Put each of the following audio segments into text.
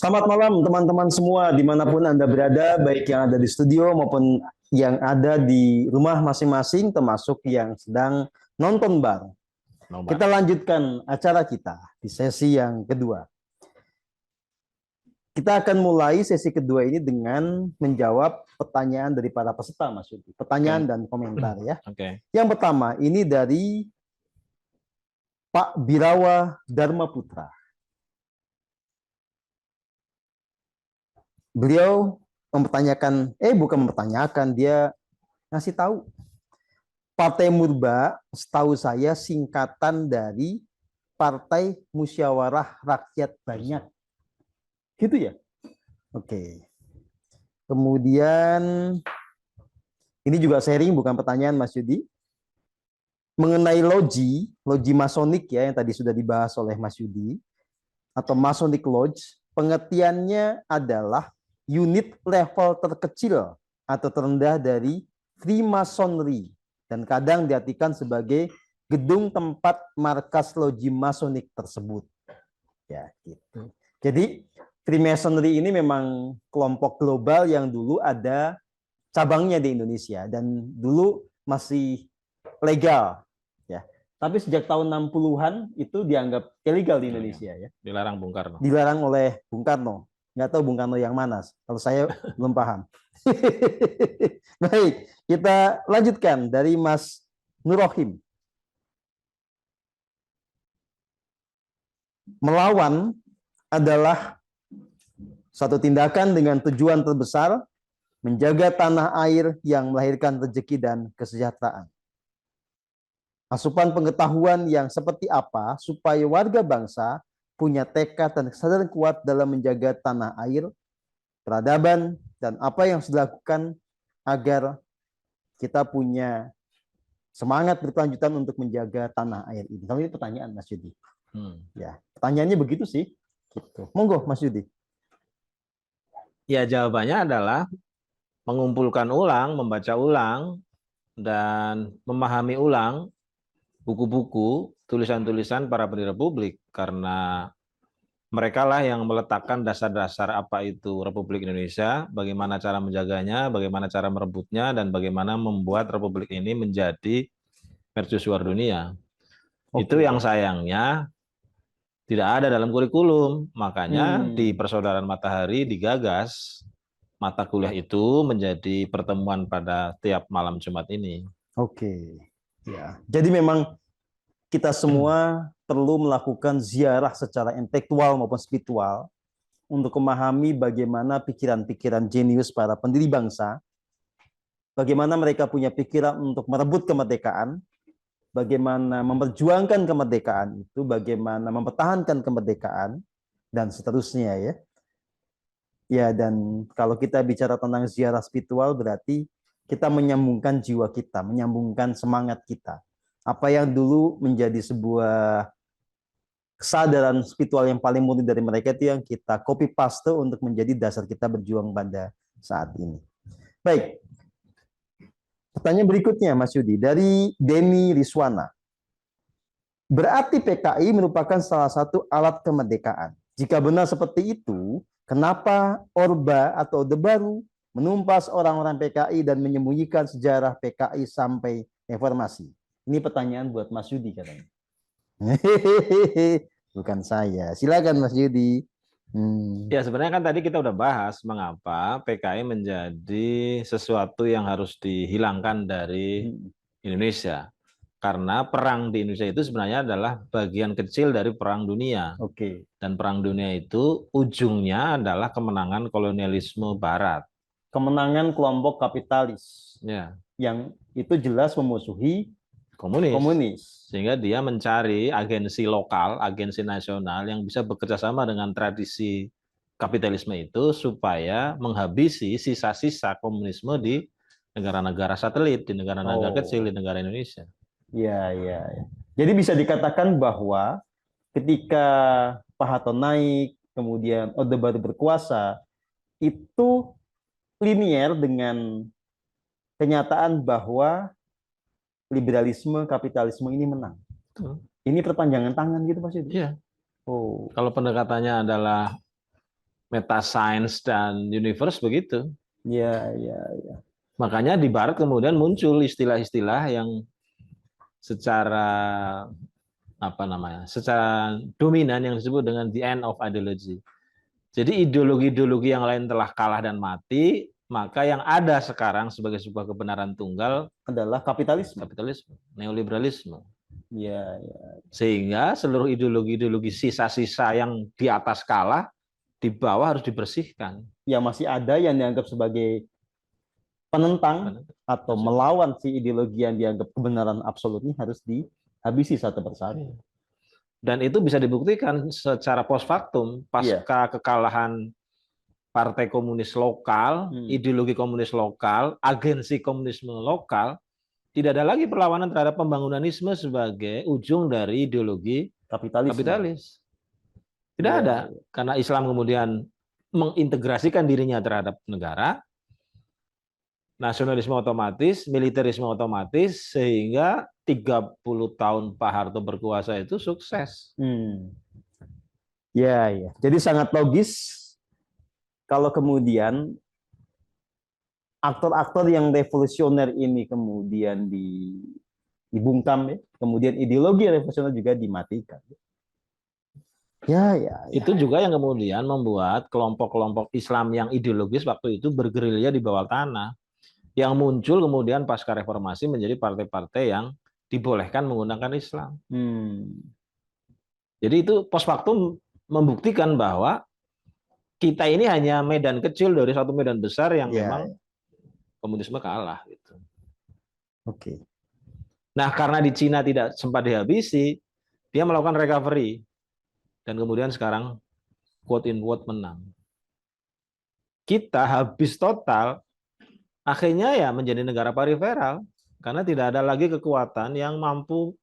Selamat malam teman-teman semua dimanapun Anda berada, baik yang ada di studio maupun yang ada di rumah masing-masing, termasuk yang sedang nonton bareng. Kita lanjutkan acara kita di sesi yang kedua. Kita akan mulai sesi kedua ini dengan menjawab pertanyaan dari para peserta, Mas Yudi. Pertanyaan dan komentar ya. Yang pertama ini dari Pak Birawa Dharma Putra. Beliau mempertanyakan, bukan mempertanyakan, dia ngasih tahu. Partai Murba, setahu saya singkatan dari Partai Musyawarah Rakyat Banyak. Gitu ya? Oke. Kemudian, ini juga sharing, bukan pertanyaan Mas Yudi. Mengenai logi Masonik ya, yang tadi sudah dibahas oleh Mas Yudi, atau Masonic Lodge, pengertiannya adalah unit level terkecil atau terendah dari Freemasonry dan kadang diartikan sebagai gedung tempat markas loji Masonik tersebut. Ya, gitu. Jadi Freemasonry ini memang kelompok global yang dulu ada cabangnya di Indonesia dan dulu masih legal ya. Tapi sejak tahun 60-an itu dianggap ilegal di Indonesia ya. Dilarang Bung Karno. Dilarang oleh Bung Karno. Nggak tahu Bung Karno yang mana. Kalau saya belum paham. Baik, kita lanjutkan dari Mas Nurohim. Melawan adalah satu tindakan dengan tujuan terbesar menjaga tanah air yang melahirkan rezeki dan kesejahteraan. Asupan pengetahuan yang seperti apa supaya warga bangsa punya tekad dan kesadaran kuat dalam menjaga tanah air, peradaban, dan apa yang harus dilakukan agar kita punya semangat berkelanjutan untuk menjaga tanah air ini. Kalau ini pertanyaan Mas Yudi. Ya, pertanyaannya begitu sih. Gitu. Monggo Mas Yudi. Ya, jawabannya adalah mengumpulkan ulang, membaca ulang, dan memahami ulang buku-buku, tulisan-tulisan para pendiri Republik, karena mereka lah yang meletakkan dasar-dasar apa itu Republik Indonesia, bagaimana cara menjaganya, bagaimana cara merebutnya, dan bagaimana membuat Republik ini menjadi mercusuar dunia. Itu yang sayangnya tidak ada dalam kurikulum. Makanya di Persaudaraan Matahari digagas mata kuliah itu menjadi pertemuan pada tiap malam Jumat ini. Oke. Ya. Jadi memang kita semua perlu melakukan ziarah secara intelektual maupun spiritual untuk memahami bagaimana pikiran-pikiran jenius para pendiri bangsa, bagaimana mereka punya pikiran untuk merebut kemerdekaan, bagaimana memperjuangkan kemerdekaan itu, bagaimana mempertahankan kemerdekaan, dan seterusnya ya. Ya, dan kalau kita bicara tentang ziarah spiritual berarti kita menyambungkan jiwa kita, menyambungkan semangat kita. Apa yang dulu menjadi sebuah kesadaran spiritual yang paling murni dari mereka itu yang kita copy paste untuk menjadi dasar kita berjuang pada saat ini. Baik. Pertanyaan berikutnya Mas Yudi dari Deni Riswana. Berarti PKI merupakan salah satu alat kemerdekaan. Jika benar seperti itu, kenapa Orba atau Orde Baru menumpas orang-orang PKI dan menyembunyikan sejarah PKI sampai reformasi? Ini pertanyaan buat Mas Yudi katanya. Bukan saya. Silakan Mas Yudi. Ya, sebenarnya kan tadi kita udah bahas mengapa PKI menjadi sesuatu yang harus dihilangkan dari Indonesia. Karena perang di Indonesia itu sebenarnya adalah bagian kecil dari perang dunia. Oke. Dan perang dunia itu ujungnya adalah kemenangan kolonialisme Barat. Kemenangan kelompok kapitalis. Ya. Yang itu jelas memusuhi komunis. Sehingga dia mencari agensi lokal, agensi nasional yang bisa bekerja sama dengan tradisi kapitalisme itu supaya menghabisi sisa-sisa komunisme di negara-negara satelit, di negara-negara kecil, di negara Indonesia. Ya. Jadi bisa dikatakan bahwa ketika Pak Harto naik, kemudian Orde Baru berkuasa, itu linier dengan kenyataan bahwa liberalisme, kapitalisme ini menang. Ini perpanjangan tangan gitu Mas Yudi? Iya. Kalau pendekatannya adalah meta science dan universe begitu. Ya, ya. Makanya di barat kemudian muncul istilah-istilah yang secara secara dominan yang disebut dengan the end of ideology. Jadi ideologi-ideologi yang lain telah kalah dan mati, maka yang ada sekarang sebagai sebuah kebenaran tunggal Adalah kapitalisme. neoliberalisme. Ya. Sehingga seluruh ideologi-ideologi sisa-sisa yang di atas kalah, di bawah harus dibersihkan. Yang masih ada yang dianggap sebagai penentang atau melawan si ideologi yang dianggap kebenaran absolut ini harus dihabisi satu persatu. Dan itu bisa dibuktikan secara post factum pasca kekalahan partai komunis lokal, ideologi komunis lokal, agensi komunisme lokal, tidak ada lagi perlawanan terhadap pembangunanisme sebagai ujung dari ideologi kapitalis. Tidak ada, karena Islam kemudian mengintegrasikan dirinya terhadap negara, nasionalisme otomatis, militerisme otomatis, sehingga 30 tahun Pak Harto berkuasa itu sukses. Ya. Jadi sangat logis kalau kemudian aktor-aktor yang revolusioner ini kemudian dibungkam, kemudian ideologi revolusioner juga dimatikan. Ya. Itu juga yang kemudian membuat kelompok-kelompok Islam yang ideologis waktu itu bergerilya di bawah tanah. Yang muncul kemudian pasca reformasi menjadi partai-partai yang dibolehkan menggunakan Islam. Jadi itu post factum membuktikan bahwa kita ini hanya medan kecil dari satu medan besar yang memang komunisme kalah. Gitu. Oke. Nah, karena di Cina tidak sempat dihabisi, dia melakukan recovery. Dan kemudian sekarang quote in quote menang. Kita habis total, akhirnya ya menjadi negara periferal karena tidak ada lagi kekuatan yang mampu,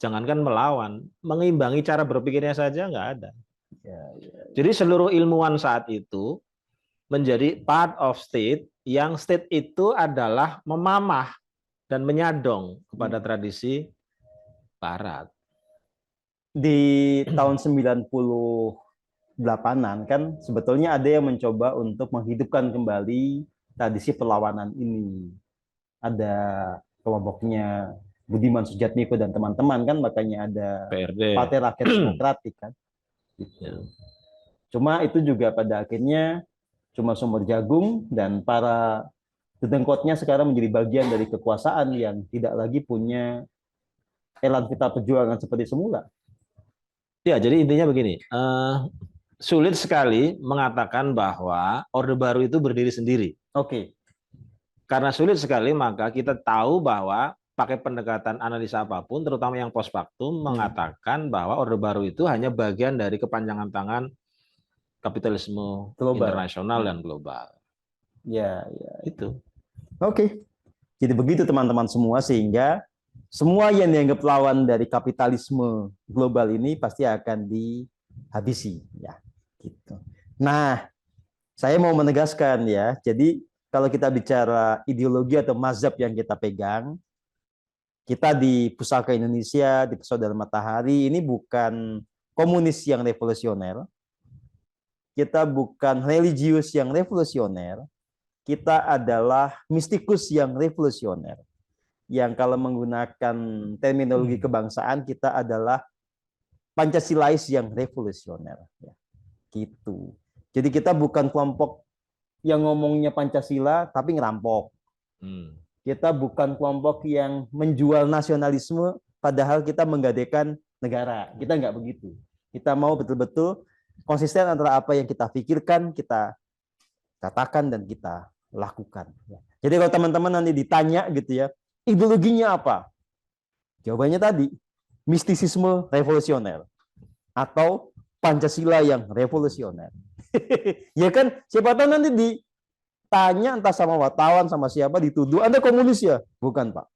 jangankan melawan, mengimbangi cara berpikirnya saja nggak ada. Jadi seluruh ilmuwan saat itu menjadi part of state, yang state itu adalah memamah dan menyadong kepada tradisi Barat. Di tahun 98-an kan sebetulnya ada yang mencoba untuk menghidupkan kembali tradisi perlawanan ini. Ada kelompoknya Budiman Sujatmiko dan teman-teman kan, makanya ada PRD. Partai Rakyat Demokratik kan. Gitu. Cuma itu juga pada akhirnya cuma sumber jagung, dan para dedengkotnya sekarang menjadi bagian dari kekuasaan yang tidak lagi punya elan vital perjuangan seperti semula. Ya, jadi intinya begini, sulit sekali mengatakan bahwa Orde Baru itu berdiri sendiri. Oke. Karena sulit sekali, maka kita tahu bahwa pakai pendekatan analisa apapun, terutama yang post factum, mengatakan bahwa Orde Baru itu hanya bagian dari kepanjangan tangan kapitalisme internasional dan global. Ya. Itu. Oke. Jadi begitu teman-teman semua, sehingga semua yang dianggap lawan dari kapitalisme global ini pasti akan dihabisi, ya. Gitu. Nah, saya mau menegaskan ya. Jadi kalau kita bicara ideologi atau mazhab yang kita pegang, kita di Pusaka Indonesia, di Persaudaraan Matahari ini bukan komunis yang revolusioner. Kita bukan religius yang revolusioner. Kita adalah mistikus yang revolusioner. Yang kalau menggunakan terminologi kebangsaan, kita adalah Pancasilais yang revolusioner. Ya, gitu. Jadi kita bukan kelompok yang ngomongnya Pancasila tapi ngerampok. Kita bukan kelompok yang menjual nasionalisme padahal kita menggadaikan negara. Kita nggak begitu. Kita mau betul-betul konsisten antara apa yang kita pikirkan, kita katakan, dan kita lakukan. Jadi kalau teman-teman nanti ditanya gitu ya, ideologinya apa? Jawabannya tadi, mistisisme revolusioner atau Pancasila yang revolusioner. Ya kan, siapa tahu nanti ditanya entah sama wartawan sama siapa, dituduh Anda komunis ya? Bukan, Pak.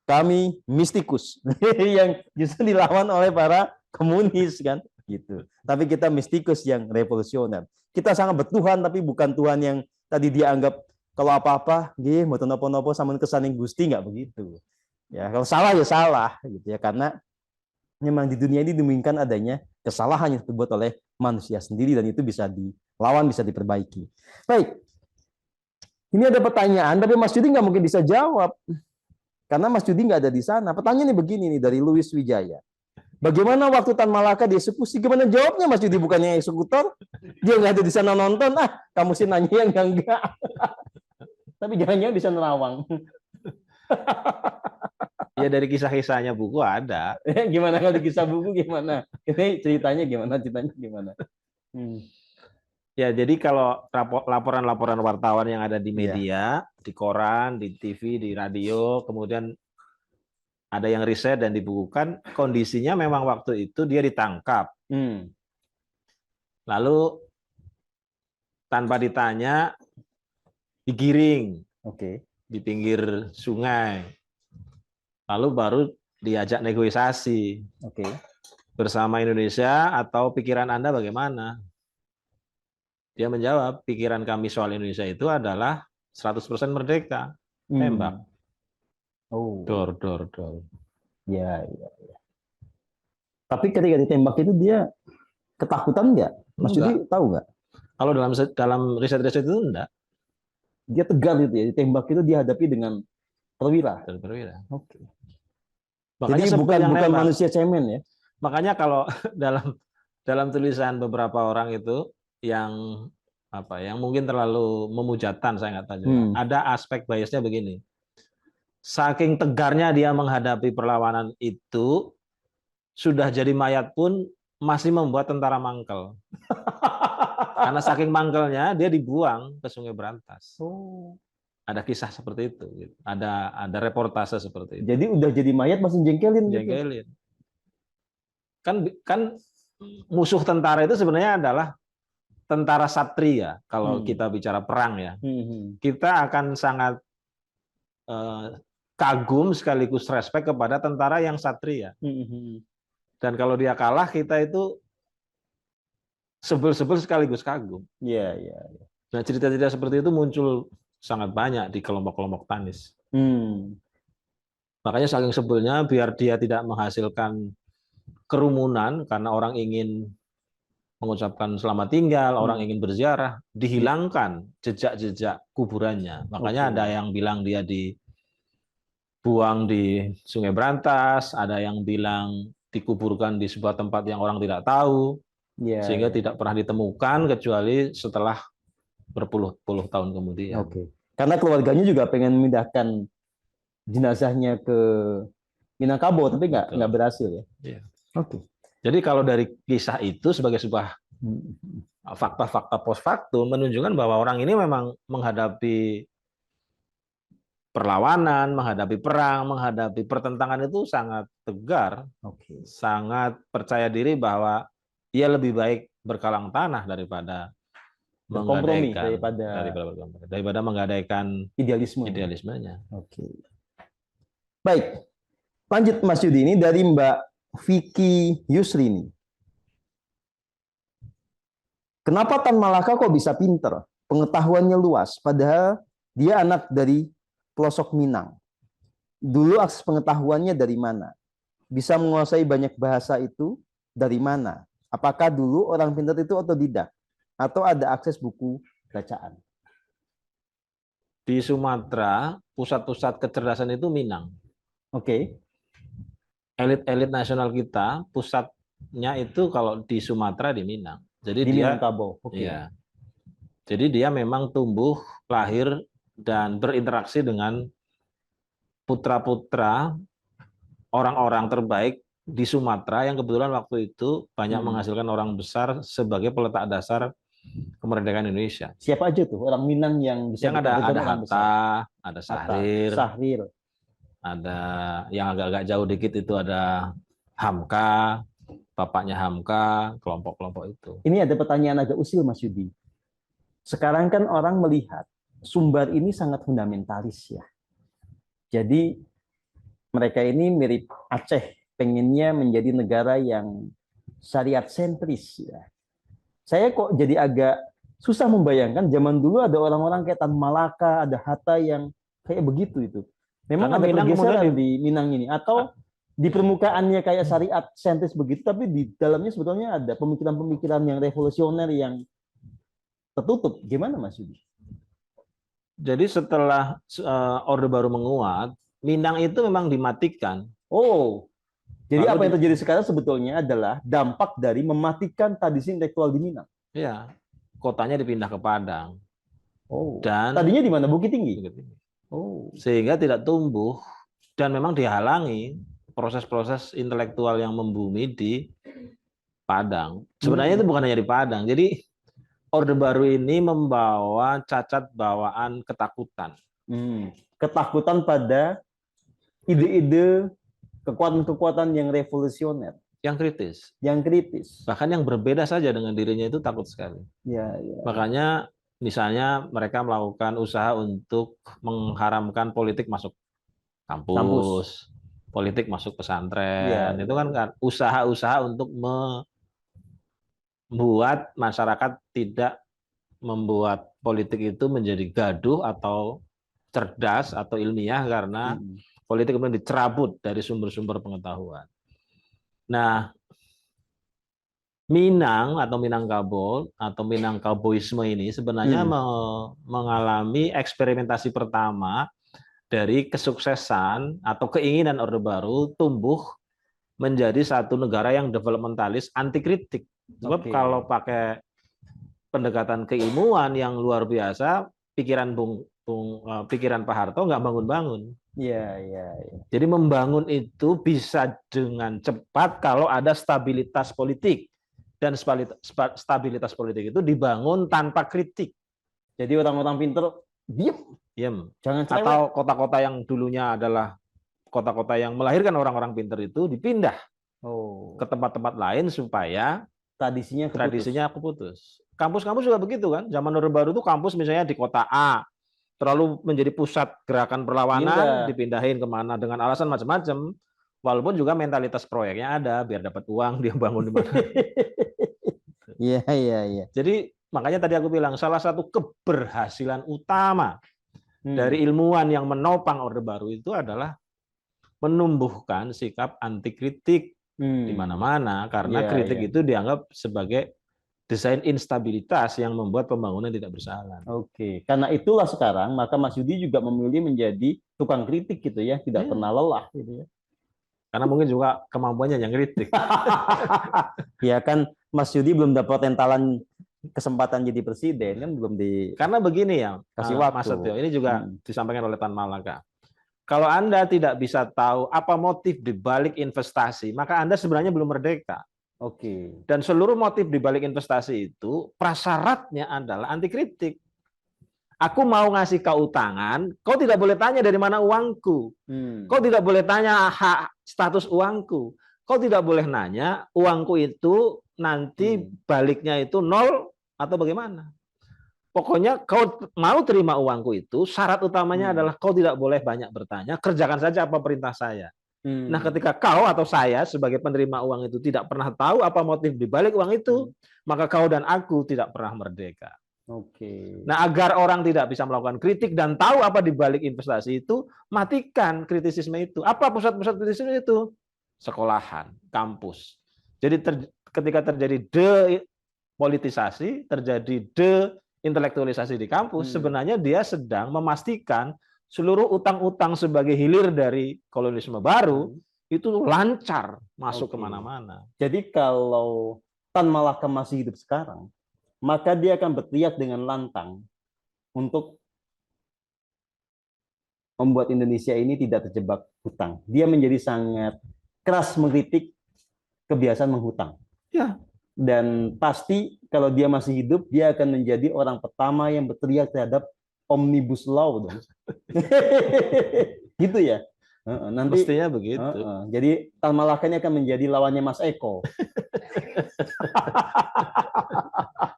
Kami mistikus yang justru dilawan oleh para komunis kan, gitu. Tapi kita mistikus yang revolusioner. Kita sangat bertuhan tapi bukan Tuhan yang tadi dianggap kalau apa-apa, nggih, mboten napa-napa sampun kesaning Gusti, nggak begitu. Ya, kalau salah ya salah gitu ya, karena memang di dunia ini dimungkinkan adanya kesalahan yang dibuat oleh manusia sendiri dan itu bisa lawan bisa diperbaiki. Baik, ini ada pertanyaan, tapi Mas Judi nggak mungkin bisa jawab. Karena Mas Judi nggak ada di sana. Pertanyaannya begini nih dari Louis Wijaya. Bagaimana waktu Tan Malaka dieksekusi? Gimana jawabnya Mas Judi? Bukannya eksekutor? Dia nggak ada di sana nonton. Kamu sih nanya yang enggak. Tapi jangan-jangan bisa nerawang. Ya dari kisah-kisahnya buku ada. Gimana kalau di kisah buku gimana? Ini ceritanya gimana? Ya, jadi kalau laporan-laporan wartawan yang ada di media, di koran, di TV, di radio, kemudian ada yang riset dan dibukukan, kondisinya memang waktu itu dia ditangkap. Lalu tanpa ditanya, digiring di pinggir sungai. Lalu baru diajak negosiasi. Bersama Indonesia atau pikiran Anda bagaimana? Dia menjawab, pikiran kami soal Indonesia itu adalah 100% merdeka. Tembak. Dor. Ya. Tapi ketika ditembak itu dia ketakutan nggak? Mas Judi tahu nggak? Kalau dalam riset-riset itu enggak. Dia tegar gitu ya. Ditembak itu dihadapi dengan perwira. Jadi bukan manusia cemen ya. Makanya kalau dalam tulisan beberapa orang itu yang mungkin terlalu memujatan, saya nggak tahu juga. Ada aspek biasnya begini. Saking tegarnya dia menghadapi perlawanan itu, sudah jadi mayat pun masih membuat tentara mangkel. Karena saking mangkelnya dia dibuang ke Sungai Berantas. Ada kisah seperti itu. Ada reportase seperti itu. Jadi udah jadi mayat masih jengkelin. Jengkelin. Kan musuh tentara itu sebenarnya adalah tentara satria. Kalau kita bicara perang ya, kita akan sangat kagum sekaligus respek kepada tentara yang satria. Dan kalau dia kalah, kita itu sebel-sebel sekaligus kagum. Nah, cerita-cerita seperti itu muncul sangat banyak di kelompok-kelompok Tanis. Makanya saking sebelnya, biar dia tidak menghasilkan kerumunan karena orang ingin mengucapkan selamat tinggal, orang ingin berziarah, dihilangkan jejak-jejak kuburannya. Makanya ada yang bilang dia dibuang di Sungai Berantas, ada yang bilang dikuburkan di sebuah tempat yang orang tidak tahu, sehingga tidak pernah ditemukan kecuali setelah berpuluh-puluh tahun kemudian. Karena keluarganya juga pengen memindahkan jenazahnya ke Minangkabau, tapi nggak berhasil ya. Jadi kalau dari kisah itu sebagai sebuah fakta-fakta post factum menunjukkan bahwa orang ini memang menghadapi perlawanan, menghadapi perang, menghadapi pertentangan itu sangat tegar, sangat percaya diri bahwa ia lebih baik berkalang tanah daripada menggadaikan idealismenya. Baik, lanjut Mas Yudi, ini dari Mbak Vicky Yusrini. Kenapa Tan Malaka kok bisa pinter? Pengetahuannya luas, padahal dia anak dari pelosok Minang. Dulu akses pengetahuannya dari mana? Bisa menguasai banyak bahasa itu dari mana? Apakah dulu orang pintar itu otodidak? Atau ada akses buku bacaan? Di Sumatera, pusat-pusat kecerdasan itu Minang. Elit-elit nasional kita, pusatnya itu kalau di Sumatera di Minang. Jadi di Minangkabau. Jadi dia memang tumbuh, lahir, dan berinteraksi dengan putra-putra orang-orang terbaik di Sumatera yang kebetulan waktu itu banyak menghasilkan orang besar sebagai peletak dasar kemerdekaan Indonesia. Siapa aja tuh orang Minang yang bisa ada Hatta, ada Sahrir, ada yang agak-agak jauh dikit itu ada Hamka, bapaknya Hamka, kelompok-kelompok itu. Ini ada pertanyaan agak usil Mas Yudi. Sekarang kan orang melihat Sumbar ini sangat fundamentalis ya. Jadi mereka ini mirip Aceh, pengennya menjadi negara yang syariat sentris ya. Saya kok jadi agak susah membayangkan zaman dulu ada orang-orang kayak Tan Malaka, ada Hatta yang kayak begitu itu. Memang ada pergeseran di Minang ini, atau di permukaannya kayak syariat sentris begitu, tapi di dalamnya sebetulnya ada pemikiran-pemikiran yang revolusioner yang tertutup. Gimana Mas Yudi? Jadi setelah Orde Baru menguat, Minang itu memang dimatikan. Oh, jadi Lalu apa yang terjadi sekarang sebetulnya adalah dampak dari mematikan tradisi intelektual di Minang. ya, kotanya dipindah ke Padang. Oh, Dan tadinya di mana? Bukit Tinggi. Oh, sehingga tidak tumbuh dan memang dihalangi proses-proses intelektual yang membumi di Padang. Sebenarnya itu bukan hanya di Padang. Jadi Orde Baru ini membawa cacat bawaan ketakutan. Ketakutan pada ide-ide kekuatan-kekuatan yang revolusioner, yang kritis. Bahkan yang berbeda saja dengan dirinya itu takut sekali. Ya. Makanya misalnya mereka melakukan usaha untuk mengharamkan politik masuk kampus. Politik masuk pesantren. Itu kan usaha-usaha untuk membuat masyarakat tidak membuat politik itu menjadi gaduh atau cerdas atau ilmiah karena politik kemudian dicerabut dari sumber-sumber pengetahuan. Nah, Minang atau Minangkabau atau Minangkaboisme ini sebenarnya mengalami eksperimentasi pertama dari kesuksesan atau keinginan Orde Baru tumbuh menjadi satu negara yang developmentalis anti kritik. Sebab kalau pakai pendekatan keilmuan yang luar biasa, pikiran pikiran Pak Harto nggak bangun-bangun. Iya. Jadi membangun itu bisa dengan cepat kalau ada stabilitas politik. Dan stabilitas politik itu dibangun tanpa kritik. Jadi orang-orang pinter diam. Jangan cerewet. Atau kota-kota yang dulunya adalah kota-kota yang melahirkan orang-orang pinter itu dipindah ke tempat-tempat lain supaya tradisinya keputus. Kampus-kampus juga begitu kan. Zaman Orde Baru itu kampus misalnya di kota A terlalu menjadi pusat gerakan perlawanan, dipindahin kemana dengan alasan macam-macam. Walaupun juga mentalitas proyeknya ada, biar dapat uang dia bangun di mana. Iya. Jadi makanya tadi aku bilang salah satu keberhasilan utama dari ilmuwan yang menopang Orde Baru itu adalah menumbuhkan sikap anti kritik di mana-mana karena kritik itu dianggap sebagai desain instabilitas yang membuat pembangunan tidak berjalan. Karena itulah sekarang maka Mas Yudi juga memilih menjadi tukang kritik gitu ya, tidak pernah lelah gitu ya. Karena mungkin juga kemampuannya yang kritik. Ya kan Mas Yudi belum dapat entalan kesempatan jadi presiden kan belum di. Karena begini ya, kasih waktu. Mas Setio, ini juga disampaikan oleh Tan Malaka. Kalau Anda tidak bisa tahu apa motif di balik investasi, maka Anda sebenarnya belum merdeka. Dan seluruh motif di balik investasi itu prasyaratnya adalah anti kritik. Aku mau ngasih kau utangan, kau tidak boleh tanya dari mana uangku. Kau tidak boleh tanya hak status uangku. Kau tidak boleh nanya uangku itu nanti baliknya itu nol atau bagaimana. Pokoknya kau mau terima uangku itu, syarat utamanya adalah kau tidak boleh banyak bertanya, kerjakan saja apa perintah saya. Nah, ketika kau atau saya sebagai penerima uang itu tidak pernah tahu apa motif di balik uang itu, maka kau dan aku tidak pernah merdeka. Nah, agar orang tidak bisa melakukan kritik dan tahu apa di balik investasi itu, matikan kritisisme itu. Apa pusat-pusat kritisisme itu? Sekolahan, kampus. Jadi ketika terjadi depolitisasi, terjadi deintelektualisasi di kampus, sebenarnya dia sedang memastikan seluruh utang-utang sebagai hilir dari kolonialisme baru itu lancar masuk kemana-mana. Jadi kalau Tan Malaka masih hidup sekarang, maka dia akan berteriak dengan lantang untuk membuat Indonesia ini tidak terjebak hutang. Dia menjadi sangat keras mengkritik kebiasaan menghutang. Dan pasti kalau dia masih hidup, dia akan menjadi orang pertama yang berteriak terhadap Omnibus Law dong. Gitu ya. Nanti mestinya begitu. Jadi Tan Malaka ini akan menjadi lawannya Mas Eko.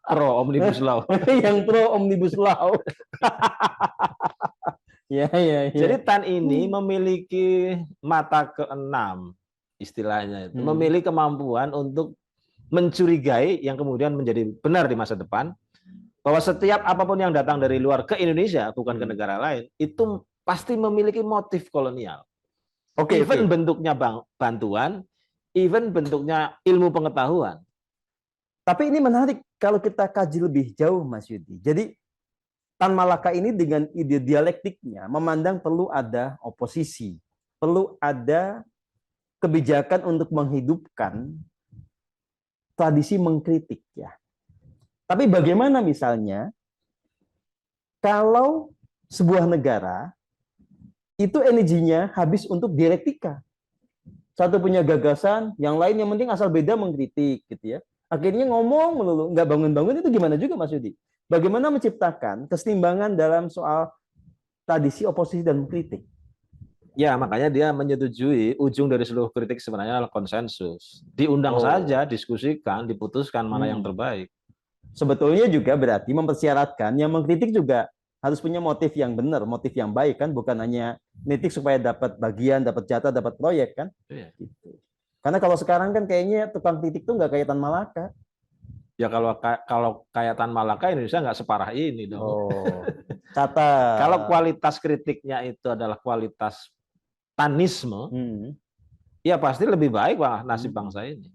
Pro Omnibus Law. Yang pro Omnibus Law. Ya. Jadi Tan ini memiliki mata keenam istilahnya itu. Memiliki kemampuan untuk mencurigai yang kemudian menjadi benar di masa depan. Bahwa setiap apapun yang datang dari luar ke Indonesia, bukan ke negara lain, itu pasti memiliki motif kolonial. Even bentuknya bantuan, even bentuknya ilmu pengetahuan. Tapi ini menarik kalau kita kaji lebih jauh, Mas Yudi, jadi Tan Malaka ini dengan ide dialektiknya memandang perlu ada oposisi, perlu ada kebijakan untuk menghidupkan tradisi mengkritik ya. Tapi bagaimana misalnya kalau sebuah negara itu energinya habis untuk dialektika. Satu punya gagasan, yang lain yang penting asal beda mengkritik gitu ya. Akhirnya ngomong melulu, nggak bangun-bangun, itu gimana juga Mas Yudi? Bagaimana menciptakan keseimbangan dalam soal tradisi oposisi dan mengkritik? Ya, makanya dia menyetujui ujung dari seluruh kritik sebenarnya adalah konsensus. Diundang saja, diskusikan, diputuskan mana yang terbaik. Sebetulnya juga berarti mempersyaratkan yang mengkritik juga harus punya motif yang benar, motif yang baik kan, bukan hanya kritik supaya dapat bagian, dapat jatah, dapat proyek kan. Iya. Gitu. Karena kalau sekarang kan kayaknya tukang kritik tuh nggak kayak Tan Malaka. Ya kalau kayak Tan Malaka, Indonesia nggak separah ini dong. Oh, catat. Kalau kualitas kritiknya itu adalah kualitas tanisme, ya pasti lebih baik nasib bangsa ini.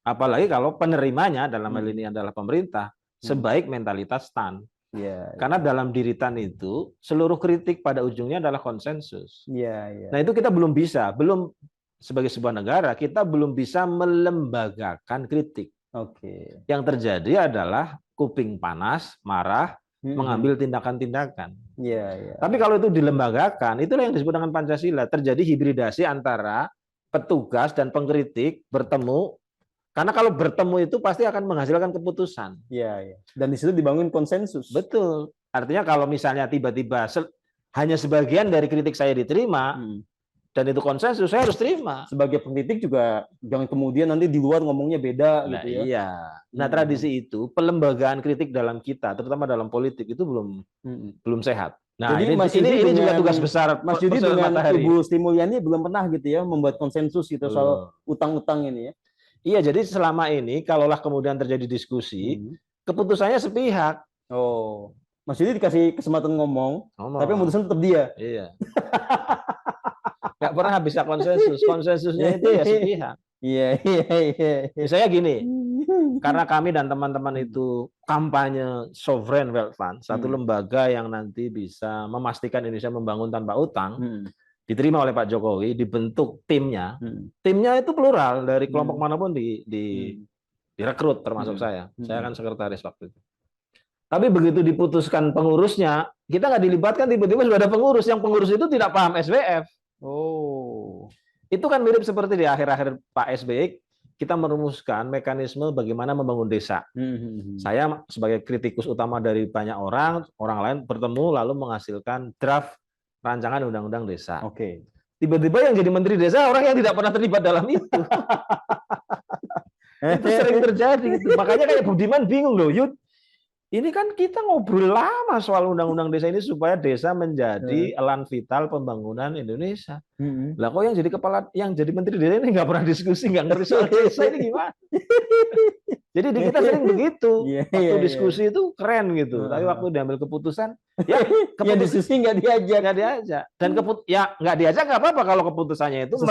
Apalagi kalau penerimanya dalam hal ini adalah pemerintah, sebaik mentalitas Tan. Karena dalam diri Tan itu, seluruh kritik pada ujungnya adalah konsensus. Nah itu kita belum bisa, sebagai sebuah negara, kita belum bisa melembagakan kritik. Yang terjadi adalah kuping panas, marah, mengambil tindakan-tindakan. Tapi kalau itu dilembagakan, itulah yang disebut dengan Pancasila. Terjadi hibridasi antara petugas dan pengkritik bertemu. Karena kalau bertemu itu pasti akan menghasilkan keputusan. Dan di situ dibangun konsensus. Betul. Artinya kalau misalnya tiba-tiba hanya sebagian dari kritik saya diterima, dan itu konsensus, saya harus terima. Sebagai pengkritik juga jangan kemudian nanti di luar ngomongnya beda gitu ya. Iya. Nah, tradisi itu, pelembagaan kritik dalam kita, terutama dalam politik itu belum sehat. Nah, jadi ini juga tugas besar Mas Yudi dengan Ibu Sri Mulyani belum pernah gitu ya membuat konsensus gitu soal utang-utang ini ya. Iya, jadi selama ini kalaulah kemudian terjadi diskusi, keputusannya sepihak. Mas Yudi dikasih kesempatan ngomong. Tapi keputusan tetap dia. Iya. Nggak pernah bisa konsensus. Konsensusnya itu ya sepihak. Iya. Misalnya gini, karena kami dan teman-teman itu kampanye Sovereign Wealth Fund, satu lembaga yang nanti bisa memastikan Indonesia membangun tanpa utang, diterima oleh Pak Jokowi, dibentuk timnya. Timnya itu plural, dari kelompok manapun direkrut, termasuk saya. Saya kan sekretaris waktu itu. Tapi begitu diputuskan pengurusnya, kita nggak dilibatkan, tiba-tiba sudah ada pengurus. Yang pengurus itu tidak paham SWF. Itu kan mirip seperti di akhir-akhir Pak SBY, kita merumuskan mekanisme bagaimana membangun desa. Saya sebagai kritikus utama dari banyak orang lain bertemu lalu menghasilkan draft rancangan undang-undang desa. Tiba-tiba yang jadi menteri desa orang yang tidak pernah terlibat dalam itu. Itu sering terjadi. Gitu. Makanya kayak Budiman bingung loh, Yud. Ini kan kita ngobrol lama soal undang-undang desa ini supaya desa menjadi elan vital pembangunan Indonesia. Lah kok yang jadi menteri desa ini nggak pernah diskusi, nggak ngerti soal desa ini gimana? Jadi di kita sering begitu. Waktu diskusi itu keren gitu. Tapi waktu diambil keputusan, ya diskusi nggak diajak. Dan nggak diajak nggak apa-apa kalau keputusannya itu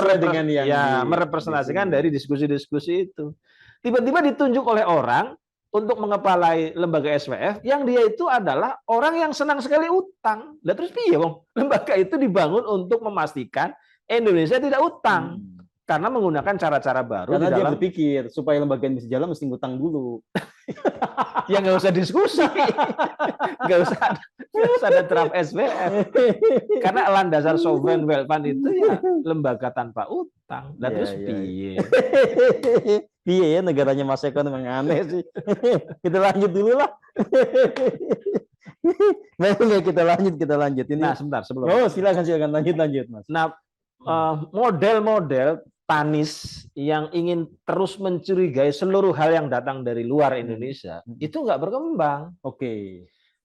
merepresentasikan dari diskusi-diskusi itu. Tiba-tiba ditunjuk oleh orang untuk mengepalai lembaga SWF yang dia itu adalah orang yang senang sekali utang. Lah terus piye wong? Lembaga itu dibangun untuk memastikan Indonesia tidak utang. Karena menggunakan cara-cara baru. Karena dia berpikir supaya lembaga ini bisa jalan mesti ngutang dulu. Ya nggak usah diskusi. Nggak usah ada draft SWF. Karena elan dasar Sovereign Wealth Fund itu ya lembaga tanpa utang. Lah terus piye? Iya ya, negaranya Mas Eko memang aneh sih. Kita lanjut dulu lah. Baik, kita lanjut. Ini. Nah, sebentar sebelum. Silakan lanjut Mas. Nah, model-model Tanis yang ingin terus mencurigai seluruh hal yang datang dari luar Indonesia itu nggak berkembang.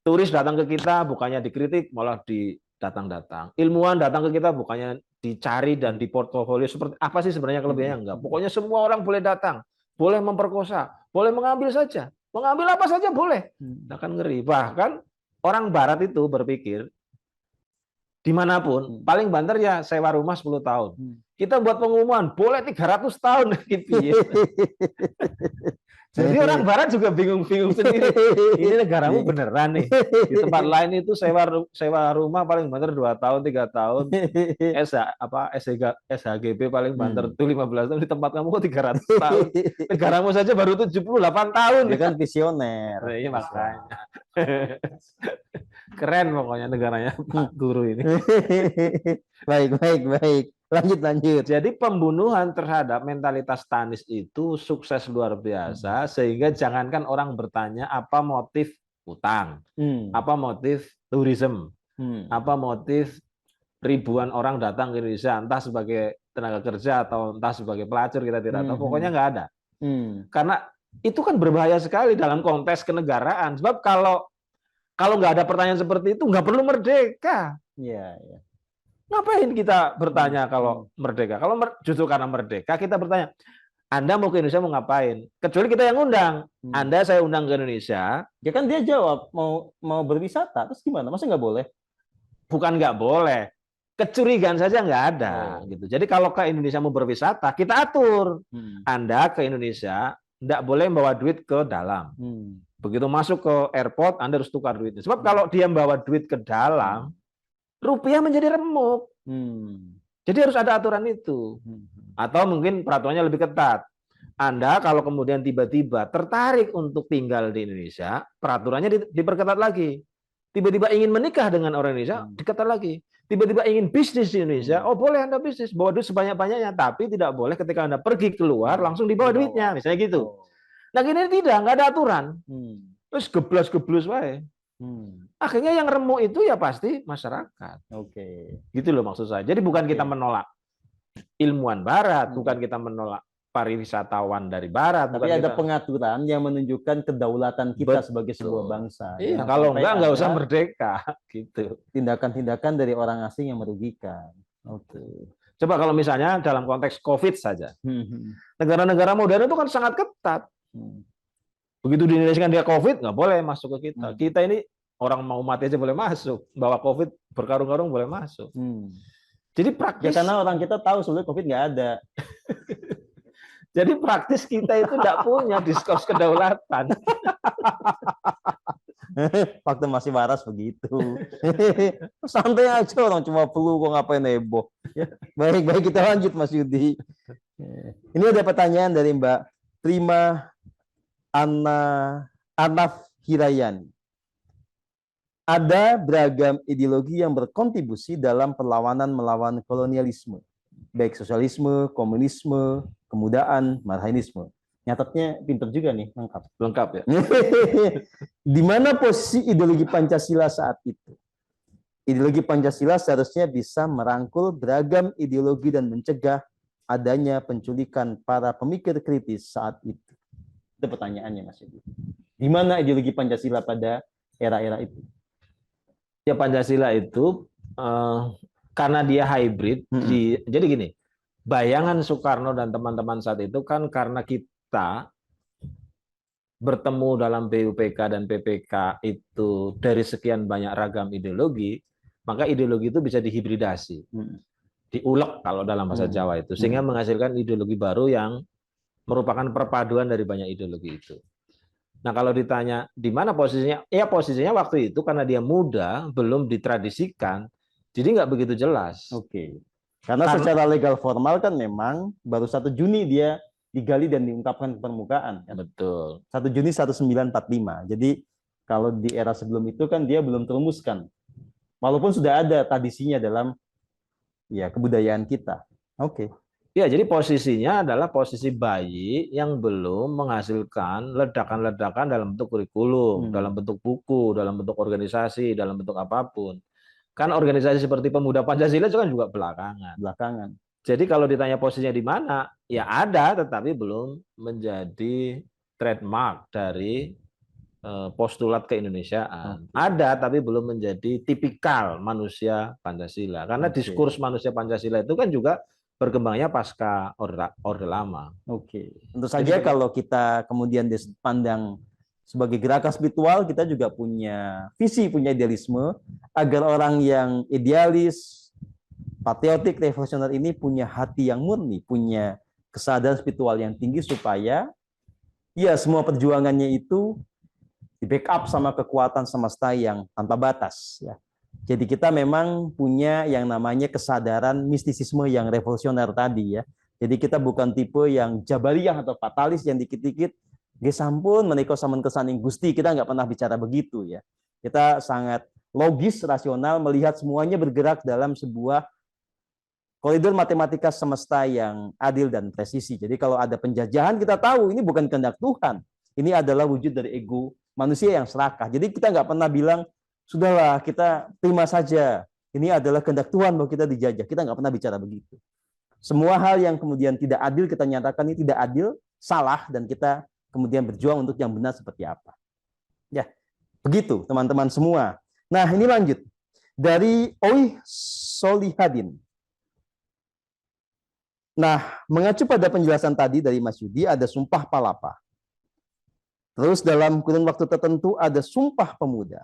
Turis datang ke kita bukannya dikritik, malah datang-datang. Ilmuwan datang ke kita bukannya dicari dan di portofolio seperti apa sih sebenarnya kelebihannya, enggak. Pokoknya semua orang boleh datang, boleh memperkosa, boleh mengambil saja. Mengambil apa saja boleh. Nah kan ngeri. Bahkan orang barat itu berpikir dimanapun, paling banter ya sewa rumah 10 tahun. Kita buat pengumuman, boleh 300 tahun. Jadi orang Barat juga bingung-bingung sendiri. Ini negaramu beneran nih. Di tempat lain itu sewa rumah paling banter 2 tahun, 3 tahun. SHGB paling banter itu 15 tahun. Di tempat kamu kok 300 tahun. Negaramu saja baru 78 tahun. Dia kan visioner. Nah, iya makanya. Keren pokoknya negaranya Pak Guru ini. Baik. Lanjut. Jadi pembunuhan terhadap mentalitas Stanis itu sukses luar biasa, sehingga jangankan orang bertanya apa motif utang, apa motif tourism, apa motif ribuan orang datang ke Indonesia, entah sebagai tenaga kerja atau entah sebagai pelacur, kita tidak tahu. Pokoknya nggak ada. Karena itu kan berbahaya sekali dalam konteks kenegaraan. Sebab kalau nggak ada pertanyaan seperti itu, nggak perlu merdeka. Iya. Ngapain kita bertanya kalau merdeka? Kalau justru karena merdeka kita bertanya, Anda mau ke Indonesia mau ngapain? Kecuali kita yang undang. Anda saya undang ke Indonesia. Ya kan dia jawab mau berwisata, terus gimana? Masa nggak boleh? Bukan nggak boleh. Kecurigaan saja nggak ada. Gitu. Jadi kalau ke Indonesia mau berwisata, kita atur. Anda ke Indonesia nggak boleh membawa duit ke dalam. Begitu masuk ke airport, Anda harus tukar duitnya. Sebab kalau dia membawa duit ke dalam, rupiah menjadi remuk. Jadi harus ada aturan itu. Atau mungkin peraturannya lebih ketat. Anda kalau kemudian tiba-tiba tertarik untuk tinggal di Indonesia, peraturannya diperketat lagi. Tiba-tiba ingin menikah dengan orang Indonesia, diketat lagi. Tiba-tiba ingin bisnis di Indonesia, oh boleh Anda bisnis, bawa duit sebanyak-banyaknya, tapi tidak boleh ketika Anda pergi keluar langsung dibawa duitnya, misalnya gitu. Nah ini tidak, nggak ada aturan. Terus geblas-geblus wae. Akhirnya yang remuk itu ya pasti masyarakat. Gitu loh maksud saya. Jadi bukan kita menolak ilmuwan Barat, bukan kita menolak pariwisatawan dari Barat. Tapi ada pengaturan yang menunjukkan kedaulatan kita sebagai sebuah bangsa. Iya, kalau nggak usah merdeka. Gitu. Tindakan-tindakan dari orang asing yang merugikan. Coba kalau misalnya dalam konteks COVID saja. Negara-negara modern itu kan sangat ketat. Begitu di Indonesia kan dia COVID, nggak boleh masuk ke kita. Kita ini orang mau mati aja boleh masuk. Bawa COVID berkarung-karung boleh masuk. Jadi praktis. Ya karena orang kita tahu sebetulnya COVID nggak ada. Jadi praktis kita itu tidak punya diskurs kedaulatan. Waktu masih waras begitu. Santai aja orang cuma flu kok ngapain heboh. Baik kita lanjut Mas Yudi. Ini ada pertanyaan dari Mbak Prima Anaf Hirayani. Ada beragam ideologi yang berkontribusi dalam perlawanan melawan kolonialisme, baik sosialisme, komunisme, kemudaan, marxisme. Nyatetnya pinter juga nih, lengkap ya. Di mana posisi ideologi Pancasila saat itu? Ideologi Pancasila seharusnya bisa merangkul beragam ideologi dan mencegah adanya penculikan para pemikir kritis saat itu. Itu pertanyaannya Mas Yudi. Di mana ideologi Pancasila pada era-era itu? Ya Pancasila itu karena dia hybrid. Jadi gini, bayangan Soekarno dan teman-teman saat itu kan karena kita bertemu dalam BUPK dan PPK itu dari sekian banyak ragam ideologi, maka ideologi itu bisa dihibridasi, diulek kalau dalam bahasa Jawa itu, sehingga menghasilkan ideologi baru yang merupakan perpaduan dari banyak ideologi itu. Nah kalau ditanya di mana posisinya, ya posisinya waktu itu karena dia muda, belum ditradisikan, jadi nggak begitu jelas. Karena secara legal formal kan memang baru 1 Juni dia digali dan diungkapkan ke permukaan. Kan? Betul. 1 Juni 1945. Jadi kalau di era sebelum itu kan dia belum terumuskan. Walaupun sudah ada tradisinya dalam ya kebudayaan kita. Ya, jadi posisinya adalah posisi bayi yang belum menghasilkan ledakan-ledakan dalam bentuk kurikulum, dalam bentuk buku, dalam bentuk organisasi, dalam bentuk apapun. Kan organisasi seperti Pemuda Pancasila itu kan juga belakangan. Jadi kalau ditanya posisinya di mana, ya ada, tetapi belum menjadi trademark dari postulat keindonesiaan. Ada, tapi belum menjadi tipikal manusia Pancasila. Karena diskurs manusia Pancasila itu kan juga berkembangnya pasca Orde Lama. Tentu saja kalau kita kemudian dipandang sebagai gerakan spiritual, kita juga punya visi, punya idealisme, agar orang yang idealis, patriotik, revolusioner ini punya hati yang murni, punya kesadaran spiritual yang tinggi supaya Iya, semua perjuangannya itu di backup sama kekuatan semesta yang tanpa batas. Ya. Jadi kita memang punya yang namanya kesadaran mistisisme yang revolusioner tadi ya. Jadi kita bukan tipe yang jabariyah atau fatalis yang dikit-dikit "Ge sampun menika sampun kesaning Gusti." Kita nggak pernah bicara begitu ya. Kita sangat logis, rasional, melihat semuanya bergerak dalam sebuah koridor matematika semesta yang adil dan presisi. Jadi kalau ada penjajahan, kita tahu ini bukan kehendak Tuhan. Ini adalah wujud dari ego manusia yang serakah. Jadi kita nggak pernah bilang, sudahlah kita terima saja. Ini adalah kehendak Tuhan bahwa kita dijajah. Kita nggak pernah bicara begitu. Semua hal yang kemudian tidak adil, kita nyatakan ini tidak adil, salah, dan kita kemudian berjuang untuk yang benar seperti apa. Ya, begitu teman-teman semua. Nah, ini lanjut. Dari Oi Solihadin. Nah, mengacu pada penjelasan tadi dari Mas Yudi, ada sumpah palapa. Terus dalam kurun waktu tertentu ada sumpah pemuda.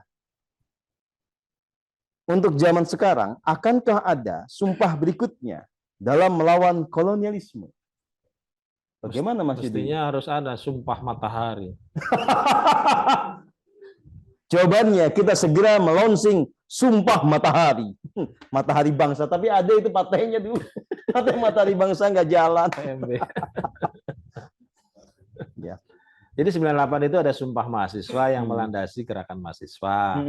Untuk zaman sekarang, akankah ada sumpah berikutnya dalam melawan kolonialisme? Bagaimana Mas Yudi? Mestinya harus ada sumpah matahari. Jawabannya, kita segera melonsing sumpah matahari. Matahari bangsa, tapi ada itu partainya dulu. Partai matahari bangsa nggak jalan. Ya. Jadi 98 itu ada sumpah mahasiswa yang melandasi gerakan mahasiswa.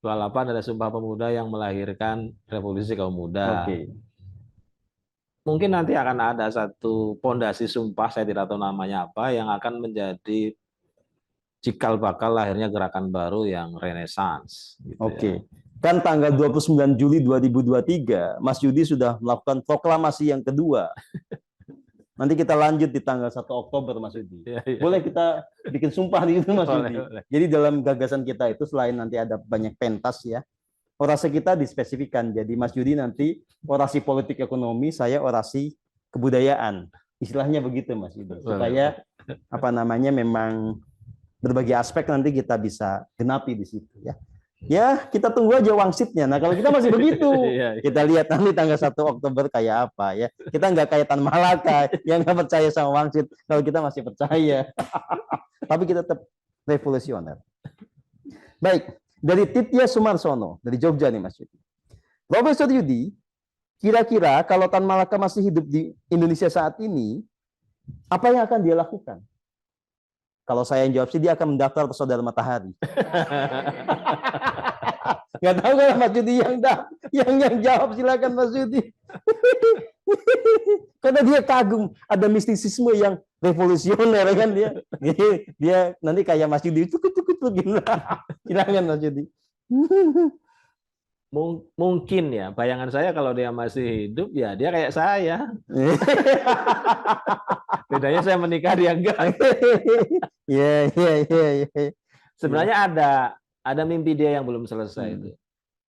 98 ada sumpah pemuda yang melahirkan revolusi kaum muda. Oke. Mungkin nanti akan ada satu pondasi sumpah, saya tidak tahu namanya apa, yang akan menjadi cikal bakal lahirnya gerakan baru yang renaissance. Gitu Oke. Kan tanggal 29 Juli 2023, Mas Yudi sudah melakukan proklamasi yang kedua. Nanti kita lanjut di tanggal 1 Oktober, Mas Yudi. Boleh kita bikin sumpah di itu, Mas Yudi? Boleh. Jadi dalam gagasan kita itu, selain nanti ada banyak pentas ya, orasi kita dispesifikan. Jadi Mas Yudi nanti orasi politik ekonomi, saya orasi kebudayaan. Istilahnya begitu, Mas Yudi. Supaya apa namanya memang berbagai aspek nanti kita bisa genapi di situ ya. Ya, kita tunggu aja wangsitnya. Nah, kalau kita masih begitu, kita lihat nanti tanggal 1 Oktober kayak apa ya. Kita nggak kayak Tan Malaka yang nggak percaya sama wangsit. Kalau kita masih percaya. Tapi kita tetap revolusioner. Baik, dari Titya Sumarsono, dari Jogja nih Mas Yudi. Profesor Yudi, kira-kira kalau Tan Malaka masih hidup di Indonesia saat ini, apa yang akan dia lakukan? Kalau saya yang jawab sih, dia akan mendaftar ke Saudara Matahari. Nggak tahu kalau Mas Yudi yang jawab, silakan Mas Yudi. Karena dia kagum, ada mistisisme yang revolusioner kan dia. Dia nanti kayak Mas Yudi itu gitu. Silakan Mas Yudi. Mungkin ya, bayangan saya kalau dia masih hidup ya dia kayak saya. Bedanya saya menikah, dia enggak. Iya. Sebenarnya ada mimpi dia yang belum selesai itu.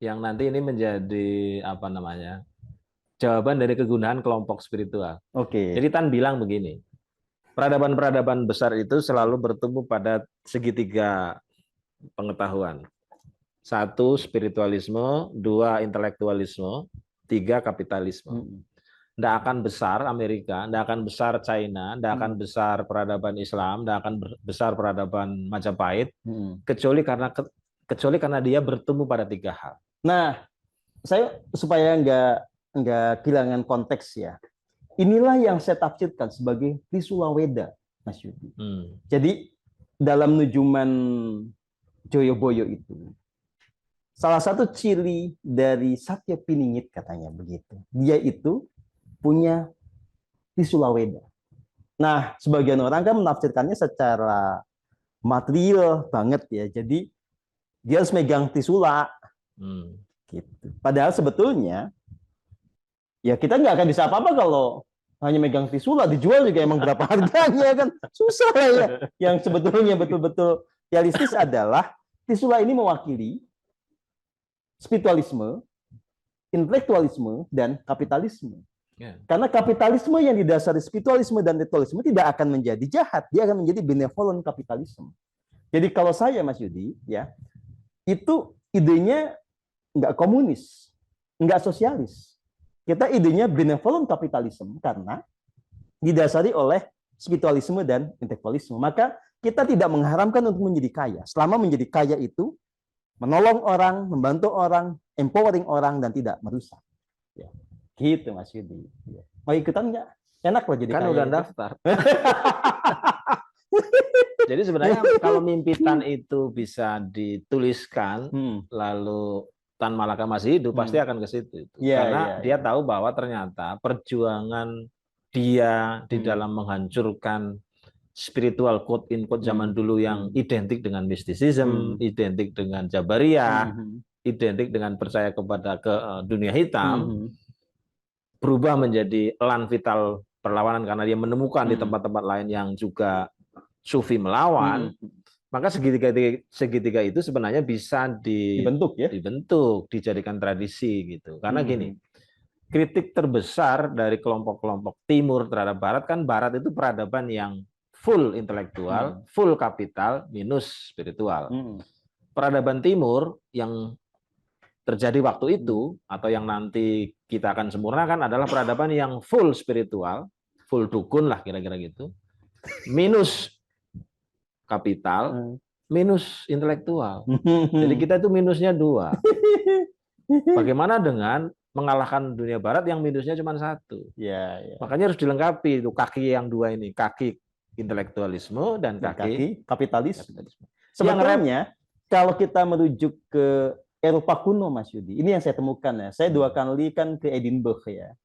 Yang nanti ini menjadi apa namanya? Jawaban dari kegunaan kelompok spiritual. Oke. Jadi Tan bilang begini. Peradaban-peradaban besar itu selalu bertumbuh pada segitiga pengetahuan. 1, spiritualisme, 2, intelektualisme, 3, kapitalisme. Tidak akan besar Amerika, tidak akan besar China, tidak akan besar peradaban Islam, tidak akan besar peradaban Majapahit, kecuali karena dia bertumbuh pada 3 hal. Nah, saya supaya nggak kehilangan konteks ya. Inilah yang saya tafsirkan sebagai Trisula Weda, Mas Yudi. Jadi dalam nujuman Joyoboyo itu, salah satu ciri dari Satya Piningit katanya begitu. Dia itu punya Trisula Weda. Nah, sebagian orang kan menafsirkannya secara material banget ya. Jadi dia harus megang Trisula. Gitu. Padahal sebetulnya ya kita nggak akan bisa apa-apa kalau hanya megang Trisula, dijual juga emang berapa harganya kan. Susah lah ya. Yang sebetulnya betul-betul realistis adalah Trisula ini mewakili spiritualisme, intelektualisme, dan kapitalisme. Karena kapitalisme yang didasari spiritualisme dan intelektualisme tidak akan menjadi jahat, dia akan menjadi benevolent kapitalisme. Jadi kalau saya Mas Yudi, ya itu idenya nggak komunis, nggak sosialis. Kita idenya benevolent kapitalisme karena didasari oleh spiritualisme dan intelektualisme. Maka kita tidak mengharamkan untuk menjadi kaya. Selama menjadi kaya itu menolong orang, membantu orang, empowering orang, dan tidak merusak. Ya. Gitu Mas Yudi. Ya. Mau ikutan nggak? Enak loh jadi Kan kaya. udah itu. daftar. Jadi sebenarnya kalau mimpitan itu bisa dituliskan, lalu Tan Malaka masih hidup, pasti akan ke situ. Karena dia tahu bahwa ternyata perjuangan dia di dalam menghancurkan spiritual quote in quote zaman dulu yang identik dengan mistisisme, identik dengan Jabariyah, identik dengan percaya kepada dunia hitam, berubah menjadi elan vital perlawanan karena dia menemukan di tempat-tempat lain yang juga sufi melawan. Maka segitiga itu sebenarnya bisa dibentuk, dijadikan tradisi gitu. Karena gini, kritik terbesar dari kelompok-kelompok timur terhadap barat kan barat itu peradaban yang full intelektual, full kapital, minus spiritual. Peradaban timur yang terjadi waktu itu atau yang nanti kita akan sempurnakan adalah peradaban yang full spiritual, full dukun lah kira-kira gitu, minus kapital, minus intelektual. Jadi kita itu minusnya 2. Bagaimana dengan mengalahkan dunia barat yang minusnya cuma 1? Makanya harus dilengkapi itu kaki yang 2 ini, kaki intelektualisme dan kaki kapitalisme. Sebenarnya kalau kita merujuk ke Eropa kuno Mas Yudi, ini yang saya temukan ya. Saya 2 kali kan ke Edinburgh ya,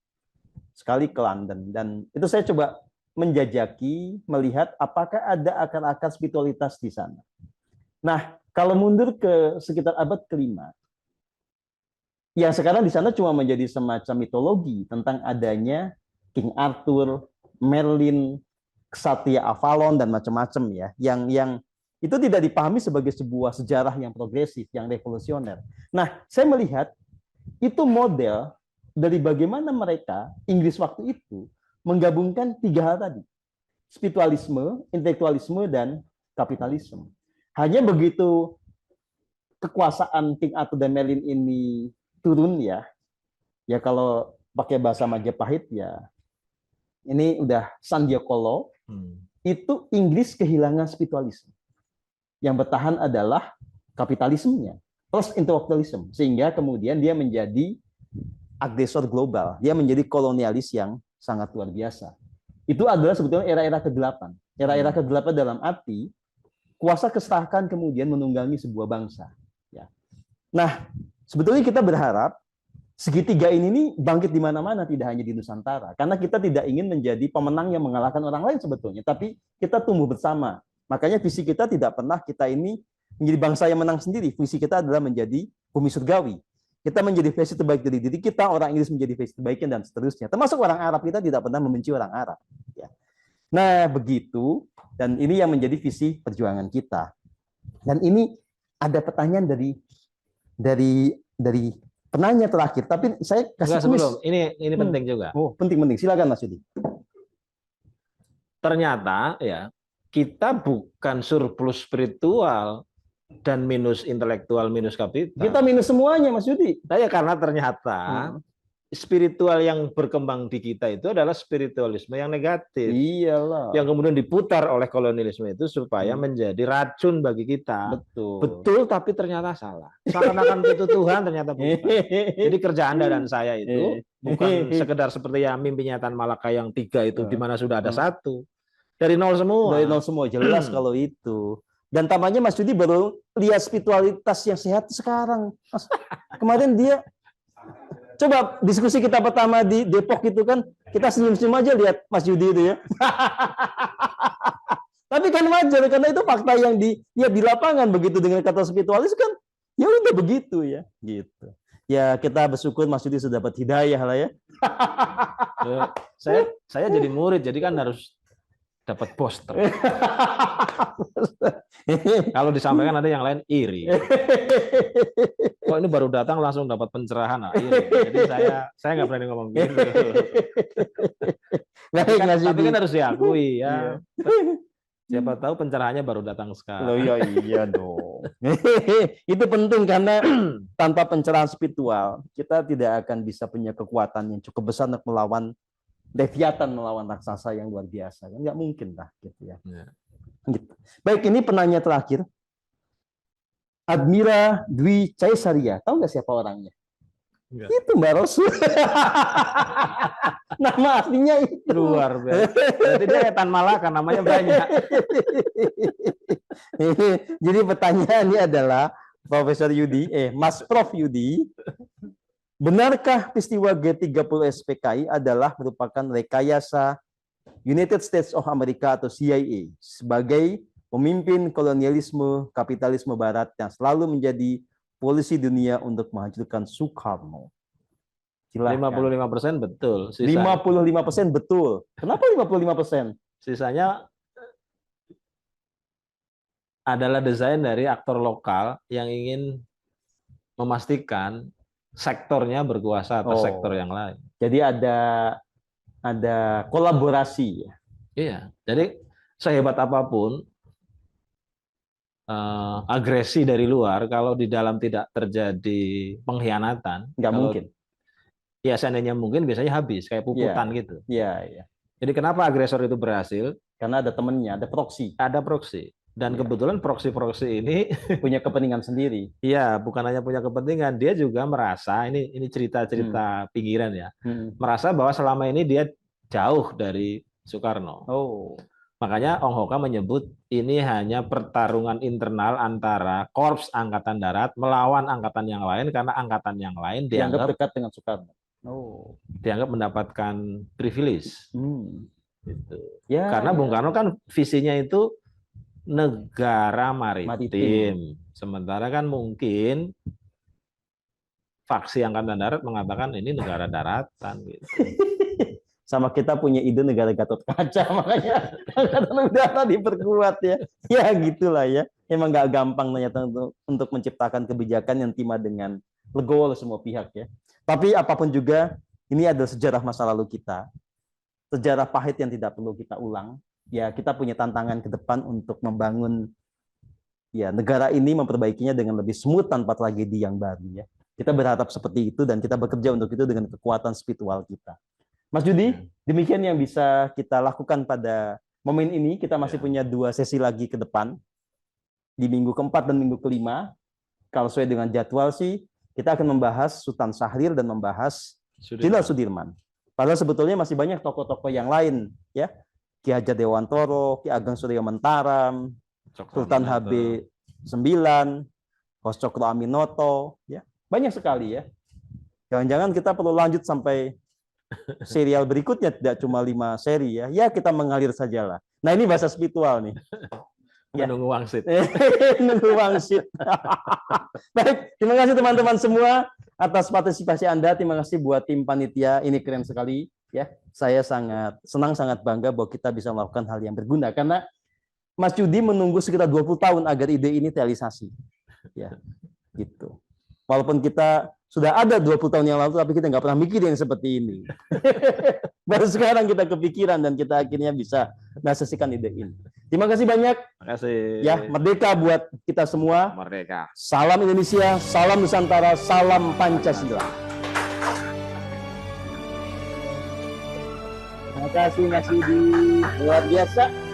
sekali ke London, dan itu saya coba menjajaki, melihat apakah ada akar-akar spiritualitas di sana. Nah, kalau mundur ke sekitar abad ke-5, yang sekarang di sana cuma menjadi semacam mitologi tentang adanya King Arthur, Merlin, Ksatria Avalon, dan macam-macam ya, yang itu tidak dipahami sebagai sebuah sejarah yang progresif, yang revolusioner. Nah, saya melihat itu model dari bagaimana mereka, Inggris waktu itu, menggabungkan 3 hal tadi. Spiritualisme, intelektualisme, dan kapitalisme. Hanya begitu kekuasaan King Arthur dan Merlin ini turun ya kalau pakai bahasa Majapahit ya, ini udah Sandiakolo, itu Inggris kehilangan spiritualisme. Yang bertahan adalah kapitalismenya, plus intelektualisme. Sehingga kemudian dia menjadi agresor global, dia menjadi kolonialis yang sangat luar biasa. Itu adalah sebetulnya era-era kegelapan. Era-era kegelapan dalam arti kuasa kesetakan kemudian menunggangi sebuah bangsa. Ya. Nah, sebetulnya kita berharap segitiga ini nih bangkit di mana-mana, tidak hanya di Nusantara. Karena kita tidak ingin menjadi pemenang yang mengalahkan orang lain sebetulnya, tapi kita tumbuh bersama. Makanya visi kita tidak pernah kita ini menjadi bangsa yang menang sendiri. Visi kita adalah menjadi bumi surgawi. Kita menjadi versi terbaik dari diri kita, orang Inggris menjadi versi terbaiknya, dan seterusnya. Termasuk orang Arab, kita tidak pernah membenci orang Arab. Ya. Nah, begitu. Dan ini yang menjadi visi perjuangan kita. Dan ini ada pertanyaan dari penanya terakhir. Tapi saya kasih sebelum ini penting juga. Oh, penting. Silakan Mas Yudi. Ternyata ya kita bukan surplus spiritual dan minus intelektual, minus kapital. Kita minus semuanya, Mas Yudi. Nah, ya karena ternyata spiritual yang berkembang di kita itu adalah spiritualisme yang negatif. Iyalah. Yang kemudian diputar oleh kolonialisme itu supaya menjadi racun bagi kita. Betul, tapi ternyata salah. Seakan-akan itu Tuhan, ternyata bukan. Jadi kerja Anda dan saya itu bukan sekedar seperti yang mimpinya Tan Malaka yang 3 itu, di mana sudah ada 1. Dari 0 semua. Dari 0 semua, jelas kalau itu. Dan tampaknya Mas Yudi baru lihat spiritualitas yang sehat sekarang. Kemarin dia, coba diskusi kita pertama di Depok itu kan, kita senyum-senyum aja lihat Mas Yudi itu ya. Tapi kan wajar, karena itu fakta yang di lapangan. Begitu dengan kata spiritualis kan, ya udah begitu ya. Gitu. Ya kita bersyukur Mas Yudi sudah dapat hidayah lah ya. Saya jadi murid, jadi kan harus dapat poster. Kalau disampaikan ada yang lain iri. Kok ini baru datang langsung dapat pencerahan? Nah, iri. Jadi saya nggak berani ngomong gitu. Tapi kan harus diakui ya. Siapa tahu pencerahannya baru datang sekarang. Iya dong. Itu penting karena tanpa pencerahan spiritual kita tidak akan bisa punya kekuatan yang cukup besar untuk melawan Leviathan melawan raksasa yang luar biasa, kan nggak mungkin lah gitu ya. Ya. Gitu. Baik, ini penanya terakhir. Admira Dwi Caesaria, tahu nggak siapa orangnya? Enggak. Itu Mbak Rasul. Nama aslinya itu. Luar biasa. Berarti dia Tan Malaka, namanya banyak. Jadi pertanyaannya adalah Profesor Yudi, Mas Prof Yudi, benarkah peristiwa G30 SPKI adalah merupakan rekayasa United States of America atau CIA sebagai pemimpin kolonialisme kapitalisme Barat yang selalu menjadi polisi dunia untuk menghancurkan Soekarno? Silahkan. 55% betul. 55% betul. Kenapa 55%? Sisanya adalah desain dari aktor lokal yang ingin memastikan sektornya berkuasa atas sektor yang lain. Jadi ada kolaborasi ya. Iya. Jadi sehebat apapun agresi dari luar, kalau di dalam tidak terjadi pengkhianatan, Nggak mungkin. Ya seandainya mungkin biasanya habis kayak puputan gitu. Iya, iya. Jadi kenapa agresor itu berhasil? Karena ada temennya, ada proksi. Ada proksi. Dan kebetulan proksi-proksi ini punya kepentingan sendiri. Iya, bukan hanya punya kepentingan, dia juga merasa ini cerita-cerita pinggiran ya. Merasa bahwa selama ini dia jauh dari Soekarno. Makanya Ong Hoka menyebut ini hanya pertarungan internal antara Korps Angkatan Darat melawan angkatan yang lain karena angkatan yang lain dianggap dekat dengan Soekarno. Dianggap mendapatkan privilege. Gitu. Ya, karena Bung Karno kan visinya itu negara maritim. Sementara kan mungkin faksi Angkatan Darat mengatakan ini negara daratan gitu. Sama kita punya ide negara Gatot Kaca, makanya Angkatan Udara diperkuat ya. Ya gitulah ya. Emang nggak gampang ternyata untuk menciptakan kebijakan yang timah dengan legowo semua pihak ya. Tapi apapun juga, ini adalah sejarah masa lalu kita. Sejarah pahit yang tidak perlu kita ulang. Ya, kita punya tantangan ke depan untuk membangun ya negara ini, memperbaikinya dengan lebih smooth tanpa tragedi yang baru ya. Kita berharap seperti itu dan kita bekerja untuk itu dengan kekuatan spiritual kita. Mas Judi, demikian yang bisa kita lakukan pada momen ini. Kita masih punya 2 sesi lagi ke depan. Di minggu keempat dan minggu kelima. Kalau sesuai dengan jadwal sih, kita akan membahas Sultan Syahrir dan membahas Jenderal Sudirman. Padahal sebetulnya masih banyak tokoh-tokoh yang lain, ya. Ki Hajar Dewantoro, Ki Ageng Suryo Mentaram, Sultan HB9, Hos Cokro Aminoto, ya. Banyak sekali ya. Jangan-jangan kita perlu lanjut sampai serial berikutnya, tidak cuma 5 seri ya. Ya kita mengalir sajalah. Nah ini bahasa spiritual nih. Menunggu wangsit. Menunggu wangsit. Baik, terima kasih teman-teman semua atas partisipasi Anda. Terima kasih buat tim panitia. Ini keren sekali ya. Saya sangat senang, sangat bangga bahwa kita bisa melakukan hal yang berguna karena Mas Judi menunggu sekitar 20 tahun agar ide ini realisasi. Ya. Gitu. Walaupun kita sudah ada 20 tahun yang lalu, tapi kita nggak pernah mikir yang seperti ini. Baru sekarang kita kepikiran dan kita akhirnya bisa mengasasikan ide ini. Terima kasih banyak. Terima kasih. Ya, merdeka buat kita semua. Merdeka. Salam Indonesia, salam Nusantara, salam Pancasila. Terima kasih Mas Yudi, luar biasa.